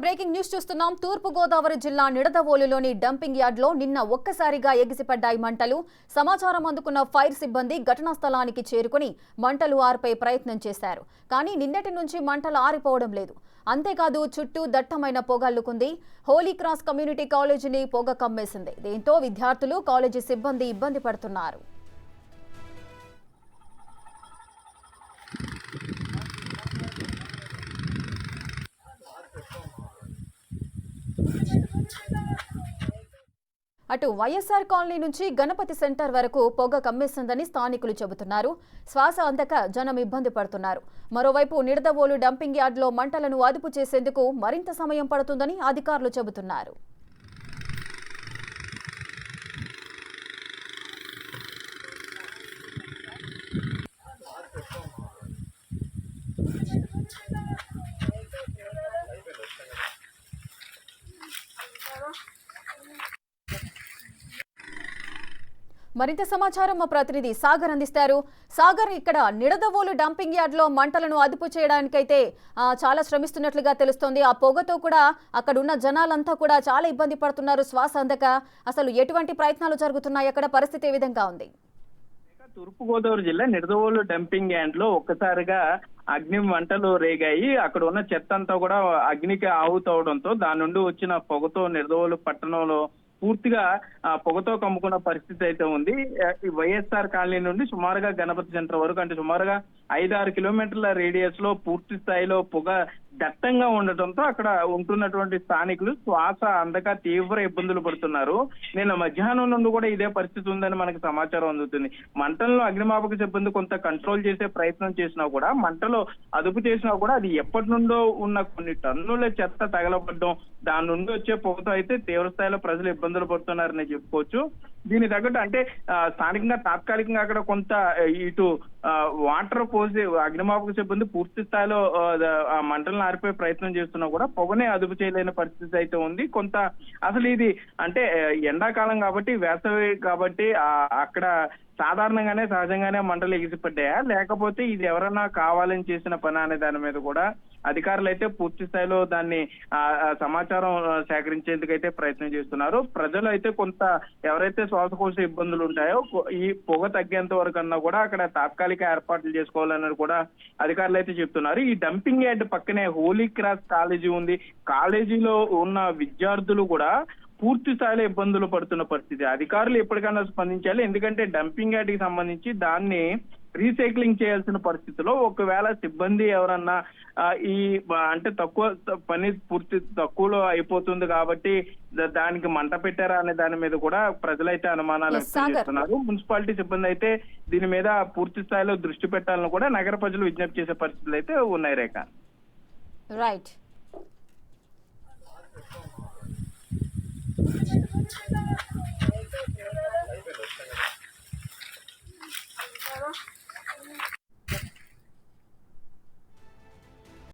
Breaking news చూస్తున్నాం. తూర్పు గోదావరి జిల్లా నిడదవోలులోని డంపింగ్ యార్డ్లో నిన్న ఒక్కసారిగా ఎగిసిపడ్డాయి మంటలు. సమాచారం అందుకున్న ఫైర్ సిబ్బంది ఘటనా స్థలానికి చేరుకుని మంటలు ఆర్పే ప్రయత్నం చేశారు. కానీ నిన్నటి నుంచి మంటలు ఆరిపోవడం లేదు. అంతేకాదు చుట్టూ దట్టమైన పొగ అల్లుకుంది. హోలీ క్రాస్ కమ్యూనిటీ కాలేజీని పొగ కమ్మేసింది. దీంతో విద్యార్థులు, కాలేజీ సిబ్బంది ఇబ్బంది పడుతున్నారు. అటు వైఎస్ఆర్ కాలనీ నుంచి గణపతి సెంటర్ వరకు పొగ కమ్మేసిందని స్థానికులు చెబుతున్నారు. శ్వాస అందక జనం ఇబ్బంది పడుతున్నారు. మరోవైపు నిడదవోలు డంపింగ్ యార్డ్లో మంటలను అదుపు చేసేందుకు మరింత సమయం పడుతుందని అధికారులు చెబుతున్నారు. మరింత సమాచారం మా ప్రతినిధి సాగర్ అందిస్తారు. సాగర్, ఇక్కడ నిడదవోలు డంపింగ్ యార్డ్లో మంటలను అదుపు చేయడానికైతే చాలా శ్రమిస్తున్నట్లుగా తెలుస్తోంది. ఆ పొగతో కూడా అక్కడ ఉన్న జనాలంతా కూడా చాలా ఇబ్బంది పడుతున్నారు, శ్వాస అందక. అసలు ఎటువంటి ప్రయత్నాలు జరుగుతున్నాయి? అక్కడ పరిస్థితి ఏ విధంగా ఉంది? తూర్పుగోదావరి జిల్లా నిడదవోలు డంపింగ్ యార్డ్ లో ఒక్కసారిగా అగ్ని మంటలు రేగాయి. అక్కడ ఉన్న చెత్త అంతా కూడా అగ్నికి ఆహుతవడంతో దాని నుండి వచ్చిన పొగతో నిడదవోలు పట్టణంలో పూర్తిగా పొగతో కమ్ముకున్న పరిస్థితి అయితే ఉంది. వైఎస్ఆర్ కాలనీ నుండి సుమారుగా గణపతి సెంటర్ వరకు, అంటే సుమారుగా 5-6 కిలోమీటర్ల రేడియస్ లో పూర్తి స్థాయిలో పొగ దట్టంగా ఉండటంతో అక్కడ ఉంటున్నటువంటి స్థానికులు శ్వాస అందక తీవ్ర ఇబ్బందులు పడుతున్నారు. నిన్న మధ్యాహ్నం నుండి కూడా ఇదే పరిస్థితి ఉందని మనకు సమాచారం అందుతుంది. మంటలను అగ్నిమాపక సిబ్బంది కొంత కంట్రోల్ చేసే ప్రయత్నం చేసినా కూడా, మంటలు అదుపు చేసినా కూడా అది ఎప్పటి నుండో ఉన్న కొన్ని టన్నుల చెత్త తగలబడ్డం, దాని నుండి వచ్చే పొగతో అయితే తీవ్ర స్థాయిలో ప్రజలు ఇబ్బందులు పడుతున్నారని చెప్పుకోవచ్చు. దీని తగ్గట్టు అంటే స్థానికంగా తాత్కాలికంగా అక్కడ కొంత ఇటు వాటర్ పోసి అగ్నిమాపక సిబ్బంది పూర్తి స్థాయిలో మంటలను ఆరిపోయే ప్రయత్నం చేస్తున్నా కూడా పొగనే అదుపు చేయలేని పరిస్థితి అయితే ఉంది. కొంత అసలు ఇది అంటే ఎండాకాలం కాబట్టి, వేసవి కాబట్టి అక్కడ సాధారణంగానే సహజంగానే మంటలు ఎగిసిపడ్డాయా, లేకపోతే ఇది ఎవరైనా కావాలని చేసిన పని అనే దాని మీద కూడా అధికారులు అయితే పూర్తి స్థాయిలో దాన్ని సమాచారం సేకరించేందుకైతే ప్రయత్నం చేస్తున్నారు. ప్రజలు అయితే కొంత ఎవరైతే శ్వాసకోశ ఇబ్బందులు ఉంటాయో ఈ పొగ తగ్గేంత వరకు అన్నా కూడా అక్కడ తాత్కాలిక ఏర్పాట్లు చేసుకోవాలని కూడా అధికారులు అయితే చెప్తున్నారు. ఈ డంపింగ్ యార్డ్ పక్కనే హోలీ క్రాస్ కాలేజీ ఉంది. కాలేజీలో ఉన్న విద్యార్థులు కూడా పూర్తి స్థాయిలో ఇబ్బందులు పడుతున్న పరిస్థితి. అధికారులు ఎప్పటికైనా స్పందించాలి. ఎందుకంటే డంపింగ్ యార్డ్ కి సంబంధించి దాన్ని రీసైక్లింగ్ చేయాల్సిన పరిస్థితిలో ఒకవేళ సిబ్బంది ఎవరన్నా ఈ అంటే తక్కువ పని పూర్తి తక్కువలో అయిపోతుంది కాబట్టి దానికి మంట పెట్టారా అనే దాని మీద కూడా ప్రజలైతే అనుమానాలు వ్యక్తం చేస్తున్నారు. మున్సిపాలిటీ సిబ్బంది అయితే దీని మీద పూర్తి స్థాయిలో దృష్టి పెట్టాలని కూడా నగర ప్రజలు విజ్ఞప్తి చేసే పరిస్థితులు అయితే ఉన్నాయి. రేఖ, రైట్.